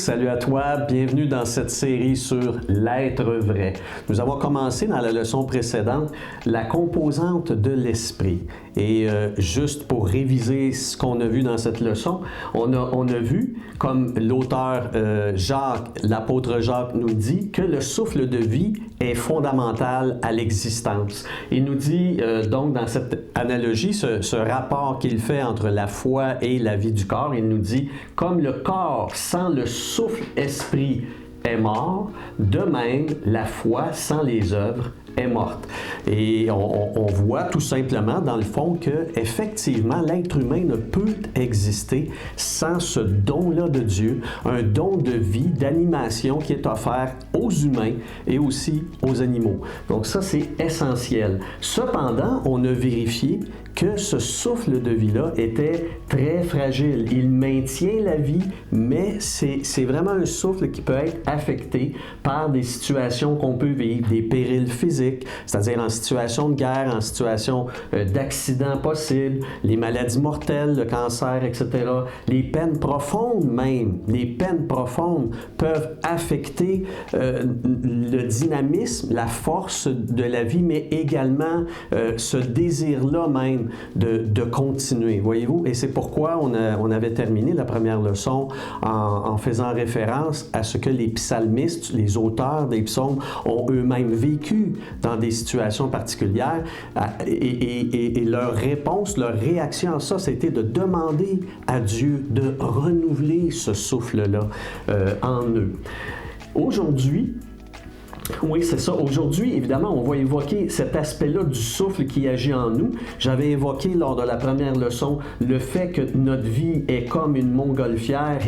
salut à toi, bienvenue dans cette série sur l'être vrai. Nous avons commencé dans la leçon précédente la composante de l'esprit. Et juste pour réviser ce qu'on a vu dans cette leçon, on a vu, comme l'auteur Jacques, l'apôtre Jacques nous dit, que le souffle de vie est fondamental à l'existence. Il nous dit donc dans cette analogie, ce rapport qu'il fait entre la foi et la vie du corps, il nous dit, comme le corps sans le souffle esprit est mort, de même la foi sans les œuvres est morte. Et on voit tout simplement, dans le fond, que effectivement l'être humain ne peut exister sans ce don-là de Dieu, un don de vie, d'animation qui est offert aux humains et aussi aux animaux. Donc ça, c'est essentiel. Cependant, on a vérifié que ce souffle de vie-là était très fragile. Il maintient la vie, mais c'est vraiment un souffle qui peut être affecté par des situations qu'on peut vivre, des périls physiques, c'est-à-dire en situation de guerre, en situation d'accident possible, les maladies mortelles, le cancer, etc. Les peines profondes même, les peines profondes peuvent affecter le dynamisme, la force de la vie, mais également ce désir-là même de continuer, voyez-vous? Et c'est pourquoi on avait terminé la première leçon en faisant référence à ce que les psalmistes, les auteurs des psaumes, ont eux-mêmes vécu dans des situations particulières et leur réponse, leur réaction à ça, c'était de demander à Dieu de renouveler ce souffle-là en eux. Aujourd'hui, oui, c'est ça. Aujourd'hui, évidemment, on va évoquer cet aspect-là du souffle qui agit en nous. J'avais évoqué lors de la première leçon le fait que notre vie est comme une montgolfière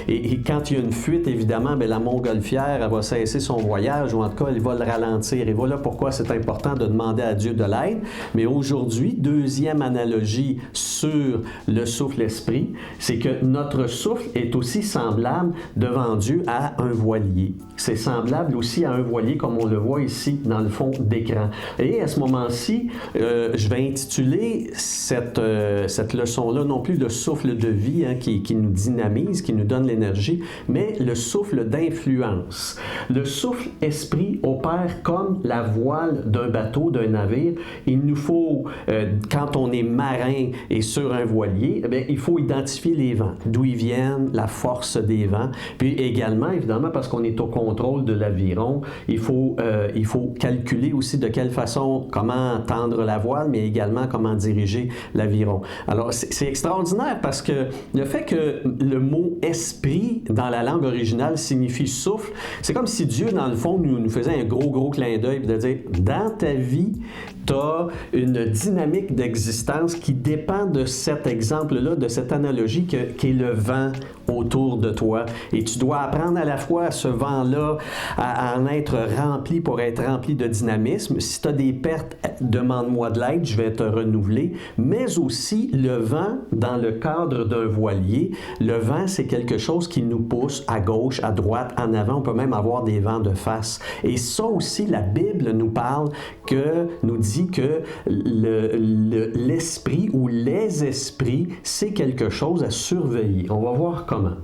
et quand il y a une fuite, évidemment, bien, la montgolfière, elle va cesser son voyage ou en tout cas, elle va le ralentir. Et voilà pourquoi c'est important de demander à Dieu de l'aide. Mais aujourd'hui, deuxième analogie sur le souffle-esprit, c'est que notre souffle est aussi semblable devant Dieu à un voilier. C'est semblable aussi à un voilier comme on le voit ici dans le fond d'écran. Et à ce moment-ci, je vais intituler cette leçon-là non plus le souffle de vie qui nous dynamise, qui nous donne l'énergie, mais le souffle d'influence. Le souffle esprit opère comme la voile d'un bateau, d'un navire. Il nous faut, quand on est marin et sur un voilier, eh bien, il faut identifier les vents, d'où ils viennent, la force des vents, puis également, évidemment, parce qu'on est au contrôle de l'aviron, il faut calculer aussi de quelle façon, comment tendre la voile, mais également comment diriger l'aviron. Alors, c'est extraordinaire parce que le fait que le mot « esprit » dans la langue originale signifie « souffle », c'est comme si Dieu, dans le fond, nous faisait un gros clin d'œil et de dire « dans ta vie, tu as une dynamique d'existence qui dépend de cet exemple-là, de cette analogie qui est le vent autour de toi. Et tu dois apprendre à la fois à ce vent-là, à en être rempli pour être rempli de dynamisme. Si tu as des pertes, demande-moi de l'aide, je vais te renouveler. Mais aussi, le vent, dans le cadre d'un voilier, le vent, c'est quelque chose qui nous pousse à gauche, à droite, en avant. On peut même avoir des vents de face. Et ça aussi, la Bible nous parle nous dit que l'esprit ou les esprits, c'est quelque chose à surveiller. On va voir comment.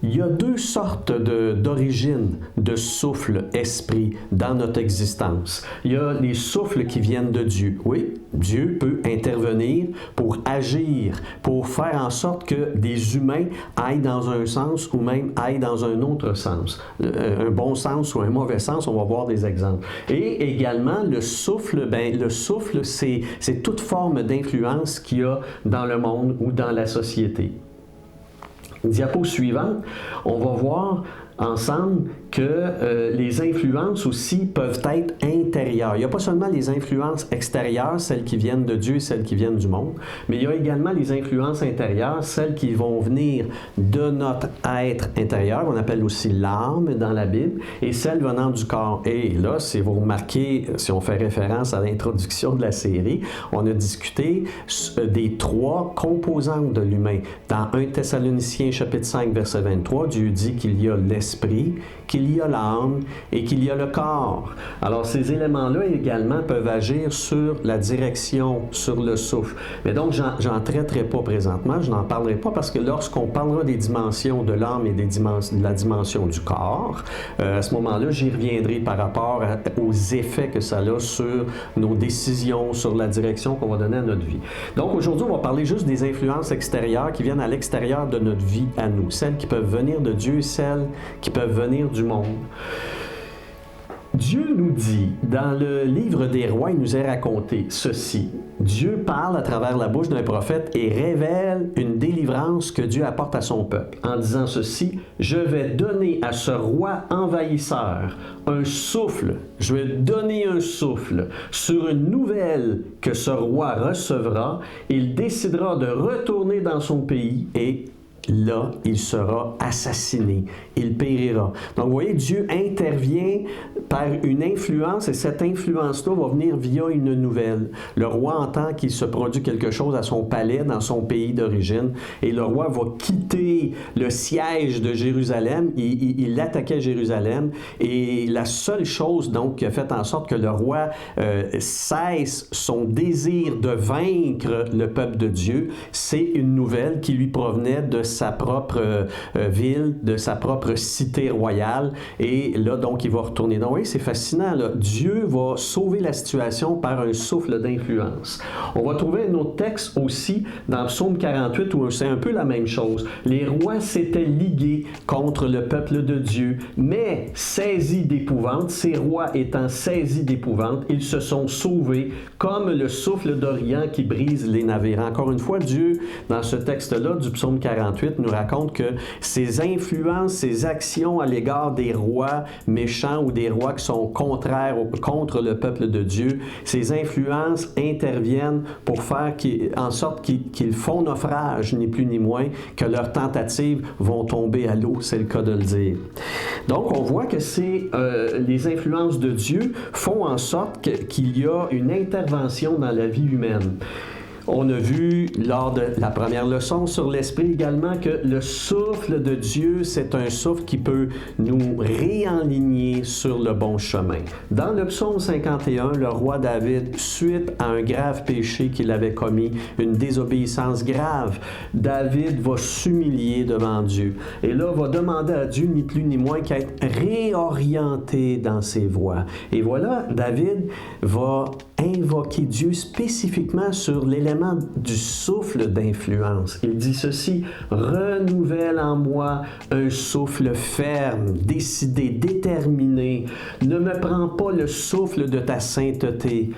Il y a deux sortes d'origines de souffle esprit dans notre existence. Il y a les souffles qui viennent de Dieu. Oui, Dieu peut intervenir pour agir, pour faire en sorte que des humains aillent dans un sens ou même aillent dans un autre sens. Un bon sens ou un mauvais sens, on va voir des exemples. Et également, le souffle, c'est toute forme d'influence qu'il y a dans le monde ou dans la société. Diapo suivante, on va voir ensemble que les influences aussi peuvent être intérieures. Il n'y a pas seulement les influences extérieures, celles qui viennent de Dieu et celles qui viennent du monde, mais il y a également les influences intérieures, celles qui vont venir de notre être intérieur, on appelle aussi l'âme dans la Bible, et celles venant du corps. Et là, si vous remarquez, si on fait référence à l'introduction de la série, on a discuté des trois composantes de l'humain. Dans 1 Thessaloniciens chapitre 5, verset 23, Dieu dit qu'il y a l'esprit, qu'il qu'il y a l'âme et qu'il y a le corps. Alors, ces éléments-là également peuvent agir sur la direction, sur le souffle. Mais donc, j'en traiterai pas présentement, je n'en parlerai pas parce que lorsqu'on parlera des dimensions de l'âme et de la dimension du corps, à ce moment-là, j'y reviendrai par rapport aux effets que ça a sur nos décisions, sur la direction qu'on va donner à notre vie. Donc, aujourd'hui, on va parler juste des influences extérieures qui viennent à l'extérieur de notre vie à nous, celles qui peuvent venir de Dieu, celles qui peuvent venir du monde. Dieu nous dit, dans le livre des rois, il nous est raconté ceci. Dieu parle à travers la bouche d'un prophète et révèle une délivrance que Dieu apporte à son peuple en disant ceci, « Je vais donner à ce roi envahisseur un souffle, je vais donner un souffle sur une nouvelle que ce roi recevra, il décidera de retourner dans son pays et là, il sera assassiné, il périra. » Donc, vous voyez, Dieu intervient par une influence et cette influence-là va venir via une nouvelle. Le roi entend qu'il se produit quelque chose à son palais, dans son pays d'origine, et le roi va quitter le siège de Jérusalem, il attaquait Jérusalem, et la seule chose, donc, qui a fait en sorte que le roi cesse son désir de vaincre le peuple de Dieu, c'est une nouvelle qui lui provenait de sa propre ville, de sa propre cité royale. Et là, donc, il va retourner. Donc, oui, c'est fascinant, là. Dieu va sauver la situation par un souffle d'influence. On va trouver un autre texte aussi dans Psaume 48 où c'est un peu la même chose. Les rois s'étaient ligués contre le peuple de Dieu, mais saisis d'épouvante, ces rois étant saisis d'épouvante, ils se sont sauvés comme le souffle d'Orient qui brise les navires. Encore une fois, Dieu, dans ce texte-là du Psaume 48, nous raconte que ces influences, ces actions à l'égard des rois méchants ou des rois qui sont contraires contre le peuple de Dieu, ces influences interviennent pour faire en sorte qu'ils font naufrage, ni plus ni moins, que leurs tentatives vont tomber à l'eau, c'est le cas de le dire. Donc, on voit que les influences de Dieu font en sorte qu'il y a une intervention dans la vie humaine. On a vu lors de la première leçon sur l'esprit également que le souffle de Dieu, c'est un souffle qui peut nous réaligner sur le bon chemin. Dans le psaume 51, le roi David, suite à un grave péché qu'il avait commis, une désobéissance grave, David va s'humilier devant Dieu. Et là, va demander à Dieu ni plus ni moins qu'à être réorienté dans ses voies. Et voilà, David va invoquer Dieu spécifiquement sur l'élément du souffle d'influence. Il dit ceci, « Renouvelle en moi un souffle ferme, décidé, déterminé. Ne me prends pas le souffle de ta sainteté.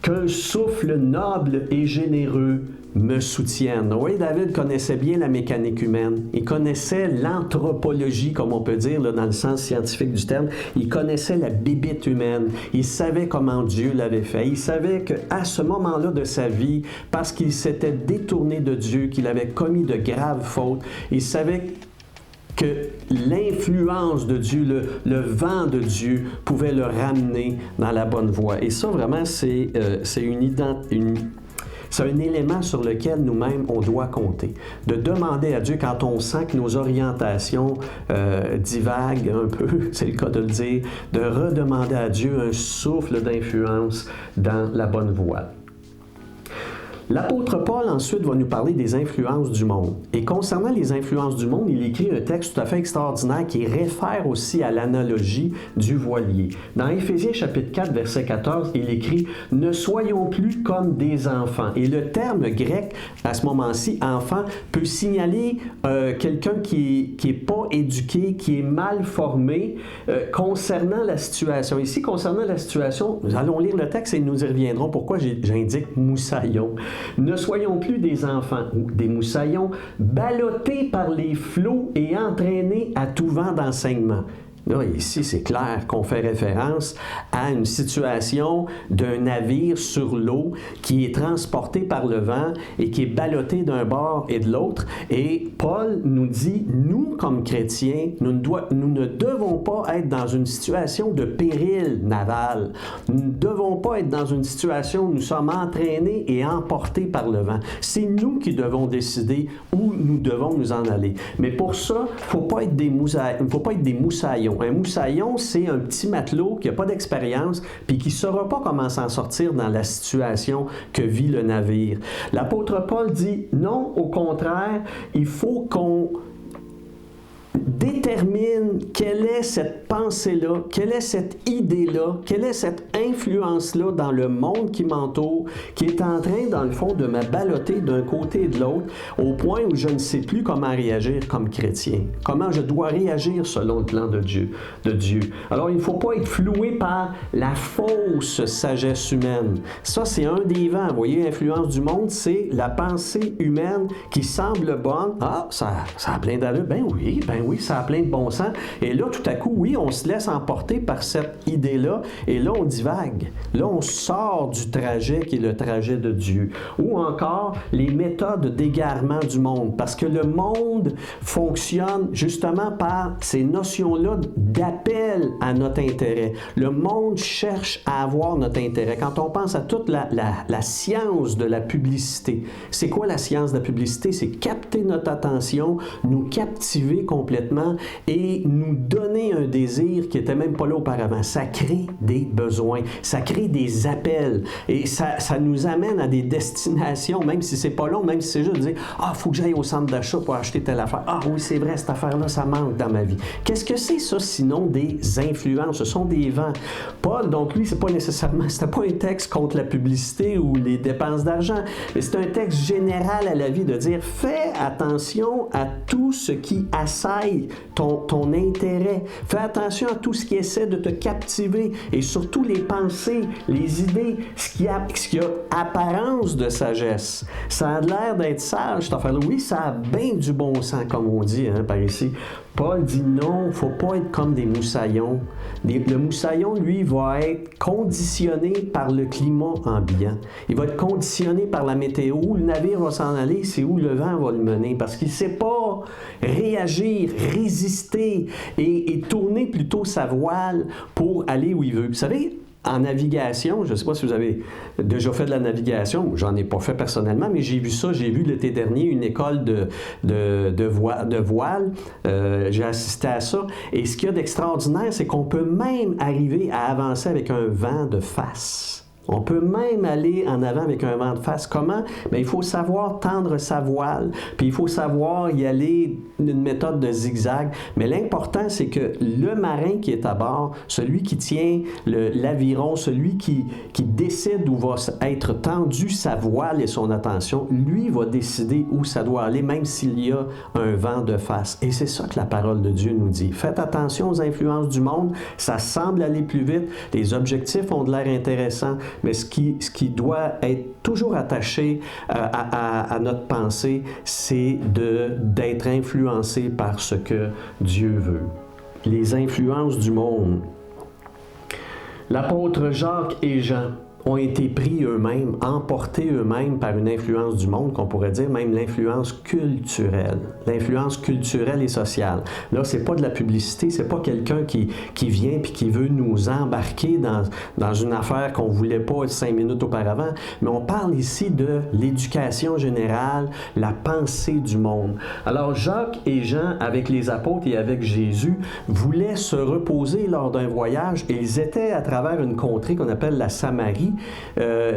Qu'un souffle noble et généreux me soutienne. » Oui, David connaissait bien la mécanique humaine. Il connaissait l'anthropologie, comme on peut dire là, dans le sens scientifique du terme. Il connaissait la bibite humaine. Il savait comment Dieu l'avait fait. Il savait qu'à ce moment-là de sa vie, parce qu'il s'était détourné de Dieu, qu'il avait commis de graves fautes, il savait que l'influence de Dieu, le vent de Dieu pouvait le ramener dans la bonne voie. Et ça, vraiment, c'est un élément sur lequel nous-mêmes, on doit compter. De demander à Dieu, quand on sent que nos orientations divaguent un peu, c'est le cas de le dire, de redemander à Dieu un souffle d'influence dans la bonne voie. L'apôtre Paul, ensuite, va nous parler des influences du monde. Et concernant les influences du monde, il écrit un texte tout à fait extraordinaire qui réfère aussi à l'analogie du voilier. Dans Éphésiens chapitre 4, verset 14, il écrit « Ne soyons plus comme des enfants ». Et le terme grec, à ce moment-ci, « enfant », peut signaler quelqu'un qui n'est pas éduqué, qui est mal formé concernant la situation. Ici, concernant la situation, nous allons lire le texte et nous y reviendrons. Pourquoi j'indique « moussaillon ». Ne soyons plus des enfants ou des moussaillons, ballottés par les flots et entraînés à tout vent d'enseignement. Là, ici, c'est clair qu'on fait référence à une situation d'un navire sur l'eau qui est transporté par le vent et qui est ballotté d'un bord et de l'autre. Et Paul nous dit, nous, comme chrétiens, nous ne devons pas être dans une situation de péril naval. Nous ne devons pas être dans une situation où nous sommes entraînés et emportés par le vent. C'est nous qui devons décider où nous devons nous en aller. Mais pour ça, il ne faut pas être des moussaillons. moussaillon. Un moussaillon, c'est un petit matelot qui n'a pas d'expérience puis qui ne saura pas comment s'en sortir dans la situation que vit le navire. L'apôtre Paul dit non, au contraire, il faut qu'on détermine quelle est cette pensée-là, quelle est cette idée-là, quelle est cette influence-là dans le monde qui m'entoure, qui est en train, dans le fond, de me balloter d'un côté et de l'autre, au point où je ne sais plus comment réagir comme chrétien, comment je dois réagir selon le plan de Dieu. Alors, il ne faut pas être floué par la fausse sagesse humaine. Ça, c'est un des vents. Vous voyez, l'influence du monde, c'est la pensée humaine qui semble bonne. Ah, ça a plein d'allure. Ben oui, ça a plein de bon sens. Et là, tout à coup, oui, on se laisse emporter par cette idée-là, et là, on divague. Là, on sort du trajet qui est le trajet de Dieu. Ou encore, les méthodes d'égarement du monde. Parce que le monde fonctionne justement par ces notions-là d'appel à notre intérêt. Le monde cherche à avoir notre intérêt. Quand on pense à toute la science de la publicité, c'est quoi la science de la publicité? C'est capter notre attention, nous captiver complètement et nous donner un désir qui n'était même pas là auparavant. Ça crée des besoins, ça crée des appels et ça nous amène à des destinations, même si c'est pas long, même si c'est juste de dire « Ah, il faut que j'aille au centre d'achat pour acheter telle affaire. Ah oui, c'est vrai, cette affaire-là, ça manque dans ma vie. » Qu'est-ce que c'est ça, sinon des influences? Ce sont des vents. Paul, donc lui, c'était pas un texte contre la publicité ou les dépenses d'argent, mais c'est un texte général à la vie de dire « Fais attention à tout ce qui assaille ton intérêt. Fais attention à tout ce qui essaie de te captiver et surtout les pensées, les idées, ce qui a apparence de sagesse. Ça a l'air d'être sage, cette affaire-là. Oui, ça a bien du bon sens, comme on dit par ici. Paul dit non, il ne faut pas être comme des moussaillons. Le moussaillon, lui, va être conditionné par le climat ambiant. Il va être conditionné par la météo. Où le navire va s'en aller, c'est où le vent va le mener. Parce qu'il ne sait pas réagir, résister et tourner plutôt sa voile pour aller où il veut. Vous savez, en navigation, je ne sais pas si vous avez déjà fait de la navigation, j'en ai pas fait personnellement, mais j'ai vu ça, j'ai vu l'été dernier une école de voile, j'ai assisté à ça, et ce qu'il y a d'extraordinaire, c'est qu'on peut même arriver à avancer avec un vent de face. On peut même aller en avant avec un vent de face. Comment? Bien, il faut savoir tendre sa voile, puis il faut savoir y aller d'une méthode de zigzag. Mais l'important, c'est que le marin qui est à bord, celui qui tient l'aviron, celui qui décide où va être tendue sa voile et son attention, lui va décider où ça doit aller, même s'il y a un vent de face. Et c'est ça que la parole de Dieu nous dit. Faites attention aux influences du monde. Ça semble aller plus vite. Les objectifs ont de l'air intéressants. Mais ce qui doit être toujours attaché à notre pensée, c'est d'être influencé par ce que Dieu veut. Les influences du monde. L'apôtre Jacques et Jean ont été pris eux-mêmes, emportés eux-mêmes par une influence du monde, qu'on pourrait dire même l'influence culturelle et sociale. Là, c'est pas de la publicité, c'est pas quelqu'un qui vient puis qui veut nous embarquer dans une affaire qu'on voulait pas 5 minutes auparavant, mais on parle ici de l'éducation générale, la pensée du monde. Alors, Jacques et Jean, avec les apôtres et avec Jésus, voulaient se reposer lors d'un voyage et ils étaient à travers une contrée qu'on appelle la Samarie.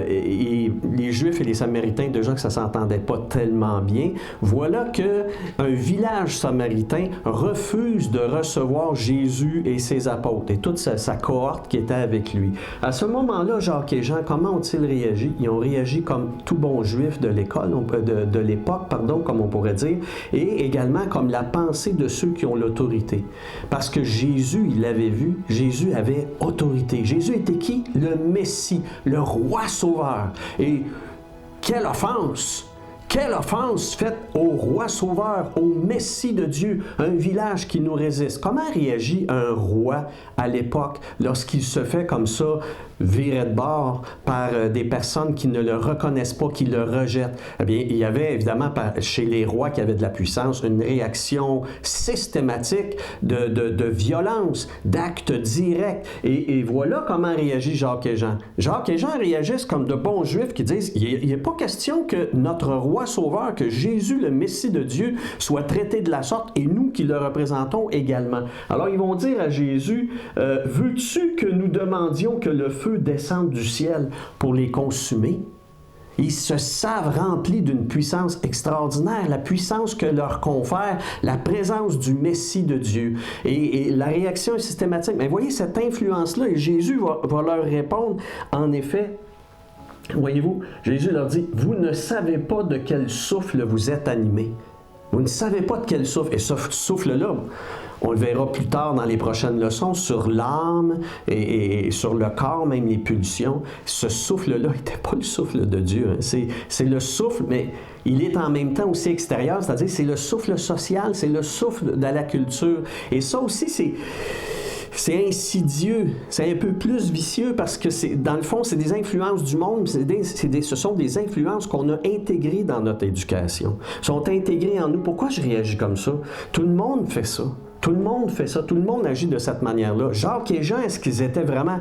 Et les Juifs et les Samaritains, déjà que ça ne s'entendait pas tellement bien, voilà qu'un village samaritain refuse de recevoir Jésus et ses apôtres et toute sa cohorte qui était avec lui. À ce moment-là, Jacques et Jean, comment ont-ils réagi? Ils ont réagi comme tout bon Juif de l'époque, comme on pourrait dire, et également comme la pensée de ceux qui ont l'autorité. Parce que Jésus, il l'avait vu, Jésus avait autorité. Jésus était qui? Le Messie, le roi sauveur. Et quelle offense! Quelle offense faite au roi sauveur, au Messie de Dieu, un village qui nous résiste. Comment réagit un roi à l'époque lorsqu'il se fait comme ça viré de bord par des personnes qui ne le reconnaissent pas, qui le rejettent. Eh bien, il y avait évidemment chez les rois qui avaient de la puissance une réaction systématique de violence, d'actes directs. Et voilà comment réagit Jacques et Jean. Jacques et Jean réagissent comme de bons juifs qui disent, il n'est pas question que notre roi sauveur, que Jésus, le Messie de Dieu, soit traité de la sorte et nous qui le représentons également. Alors ils vont dire à Jésus, veux-tu que nous demandions que le feu descende du ciel pour les consumer? Ils se savent remplis d'une puissance extraordinaire, la puissance que leur confère la présence du Messie de Dieu. Et la réaction est systématique. Mais voyez cette influence-là, et Jésus va leur répondre, en effet, voyez-vous, Jésus leur dit, vous ne savez pas de quel souffle vous êtes animés. Vous ne savez pas de quel souffle. Et ce souffle-là, on le verra plus tard dans les prochaines leçons, sur l'âme et sur le corps, même les pulsions. Ce souffle-là n'était pas le souffle de Dieu. Hein. C'est le souffle, mais il est en même temps aussi extérieur, c'est-à-dire c'est le souffle social, c'est le souffle de la culture. Et ça aussi, c'est insidieux, c'est un peu plus vicieux parce que dans le fond, c'est des influences du monde, ce sont des influences qu'on a intégrées dans notre éducation, sont intégrées en nous. Pourquoi je réagis comme ça? Tout le monde fait ça. Tout le monde fait ça, tout le monde agit de cette manière-là. Jacques et Jean, est-ce qu'ils étaient vraiment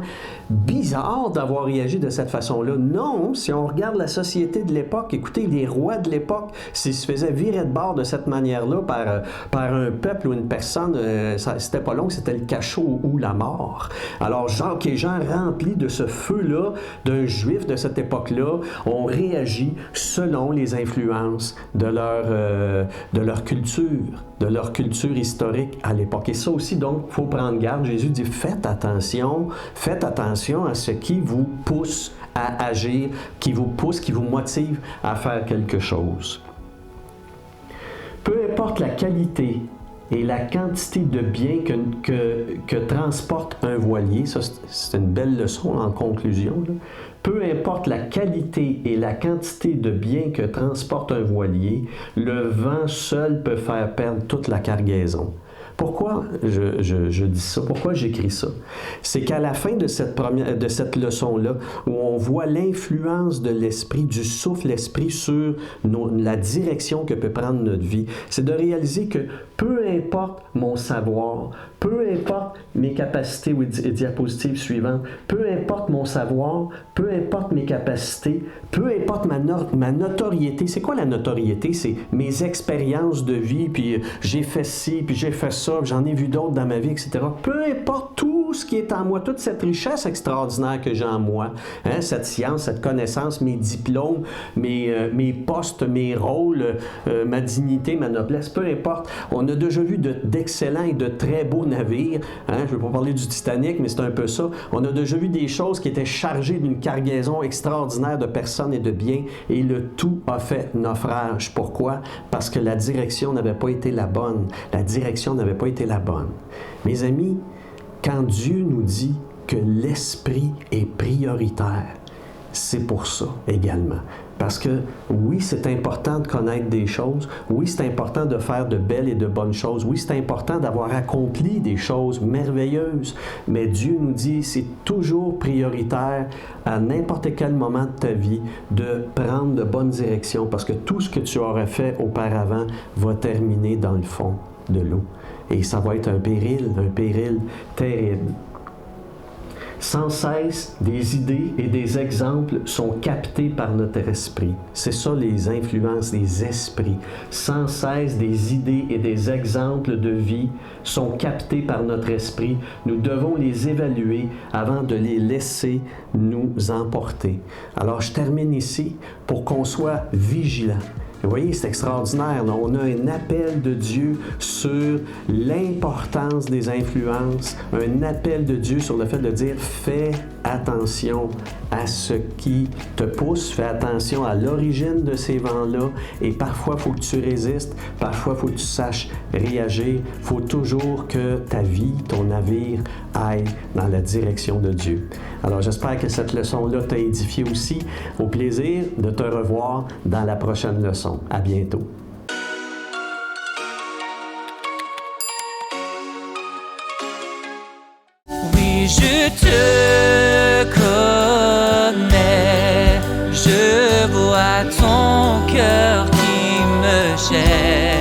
bizarres d'avoir réagi de cette façon-là? Non, si on regarde la société de l'époque, écoutez, les rois de l'époque, s'ils se faisaient virer de bord de cette manière-là par un peuple ou une personne, c'était pas long, c'était le cachot ou la mort. Alors Jacques et Jean, remplis de ce feu-là, d'un juif de cette époque-là, ont réagi selon les influences de leur culture historique à l'époque. Et ça aussi, donc, il faut prendre garde. Jésus dit, faites attention à ce qui vous pousse à agir, qui vous motive à faire quelque chose. Peu importe la qualité et la quantité de biens que transporte un voilier, ça c'est une belle leçon en conclusion, là. Peu importe la qualité et la quantité de biens que transporte un voilier, le vent seul peut faire perdre toute la cargaison. Pourquoi je dis ça? Pourquoi j'écris ça? C'est qu'à la fin de cette leçon-là, où on voit l'influence de l'esprit, du souffle l'esprit sur la direction que peut prendre notre vie, c'est de réaliser que peu importe mon savoir, peu importe mes capacités ou diapositives suivantes, peu importe mon savoir, peu importe mes capacités, peu importe ma notoriété. C'est quoi la notoriété? C'est mes expériences de vie, puis j'ai fait ci, puis j'ai fait ça, puis j'en ai vu d'autres dans ma vie, etc. Peu importe tout ce qui est en moi, toute cette richesse extraordinaire que j'ai en moi, hein, cette science, cette connaissance, mes diplômes, mes postes, mes rôles, ma dignité, ma noblesse, peu importe. On a déjà vu d'excellents et de très beaux navires. Hein, je ne vais pas parler du Titanic, mais c'est un peu ça. On a déjà vu des choses qui étaient chargées d'une cargaison extraordinaire de personnes et de biens, et le tout a fait naufrage. Pourquoi? Parce que la direction n'avait pas été la bonne. La direction n'avait pas été la bonne. Mes amis, quand Dieu nous dit que l'esprit est prioritaire, c'est pour ça également. Parce que oui, c'est important de connaître des choses. Oui, c'est important de faire de belles et de bonnes choses. Oui, c'est important d'avoir accompli des choses merveilleuses. Mais Dieu nous dit, c'est toujours prioritaire à n'importe quel moment de ta vie de prendre de bonnes directions parce que tout ce que tu aurais fait auparavant va terminer dans le fond de l'eau. Et ça va être un péril terrible. Sans cesse, des idées et des exemples sont captés par notre esprit. C'est ça les influences des esprits. Sans cesse, des idées et des exemples de vie sont captés par notre esprit. Nous devons les évaluer avant de les laisser nous emporter. Alors, je termine ici pour qu'on soit vigilant. Vous voyez, c'est extraordinaire. On a un appel de Dieu sur l'importance des influences, un appel de Dieu sur le fait de dire « Fais attention à ce qui te pousse, fais attention à l'origine de ces vents-là et parfois, il faut que tu résistes, parfois, il faut que tu saches réagir. Il faut toujours que ta vie, ton navire aille dans la direction de Dieu. » Alors, j'espère que cette leçon-là t'a édifié aussi. Au plaisir de te revoir dans la prochaine leçon. À bientôt. Oui, je te connais. chair.